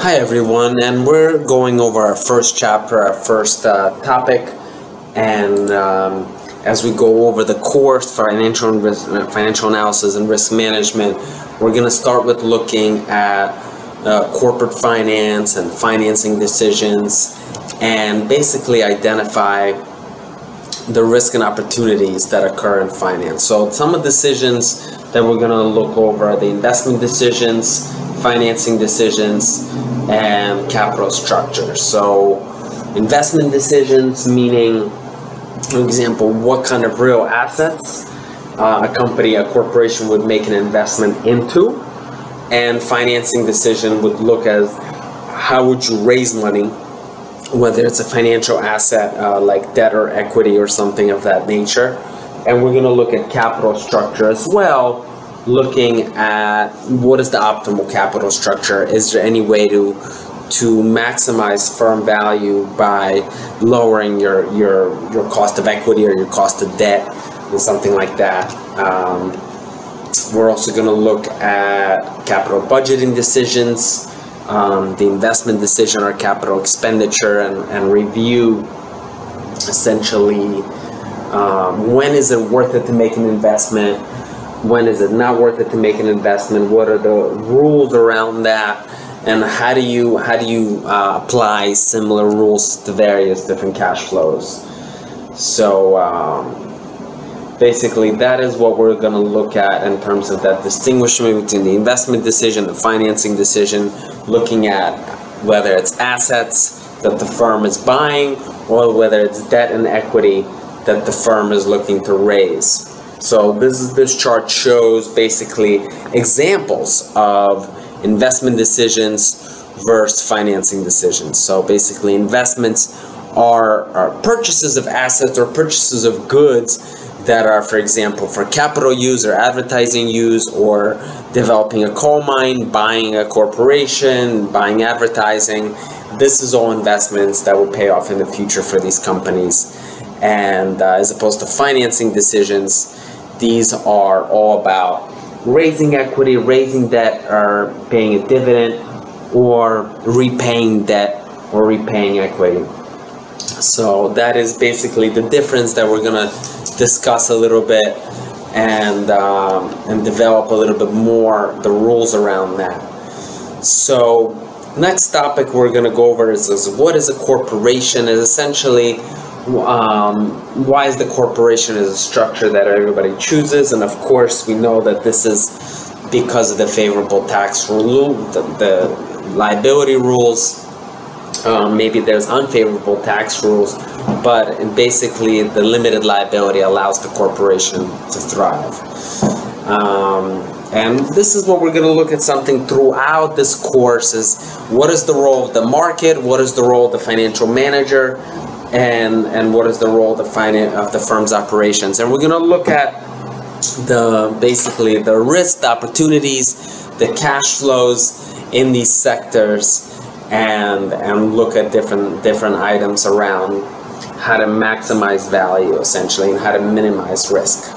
Hi everyone, and we're going over our first chapter, our first topic, and as we go over the course financial analysis and risk management, we're going to start with looking at corporate finance and financing decisions, and basically identify the risk and opportunities that occur in finance. So some of the decisions that we're going to look over are the investment decisions, financing decisions, and capital structure. So investment decisions meaning, for example, what kind of real assets a company, a corporation would make an investment into, and financing decision would look as how would you raise money, whether it's a financial asset like debt or equity or something of that nature. And we're going to look at capital structure as well, looking at what is the optimal capital structure. Is there any way to maximize firm value by lowering your cost of equity or your cost of debt and something like that. We're also going to look at capital budgeting decisions, the investment decision or capital expenditure, and review essentially when is it worth it to make an investment, when is it not worth it to make an investment, what are the rules around that, and how do you apply similar rules to various different cash flows. So basically that is what we're going to look at in terms of that distinguishment between the investment decision, the financing decision, looking at whether it's assets that the firm is buying or whether it's debt and equity that the firm is looking to raise. So this chart shows basically examples of investment decisions versus financing decisions. So basically investments are purchases of assets or purchases of goods that are, for example, for capital use or advertising use, or developing a coal mine, buying a corporation, buying advertising. This is all investments that will pay off in the future for these companies. And as opposed to financing decisions, these are all about raising equity, raising debt, or paying a dividend, or repaying debt or repaying equity. So that is basically the difference that we're going to discuss a little bit and develop a little bit more the rules around that. So next topic we're going to go over is what is a corporation. Is essentially why is the corporation is a structure that everybody chooses, and of course we know that this is because of the favorable tax rule, the liability rules. Maybe there's unfavorable tax rules, but basically the limited liability allows the corporation to thrive. And this is what we're going to look at something throughout this course is what is the role of the market, what is the role of the financial manager, and what is the role of the firm's operations. And we're going to look at basically the risk, the opportunities, the cash flows in these sectors, and look at different items around how to maximize value essentially and how to minimize risk.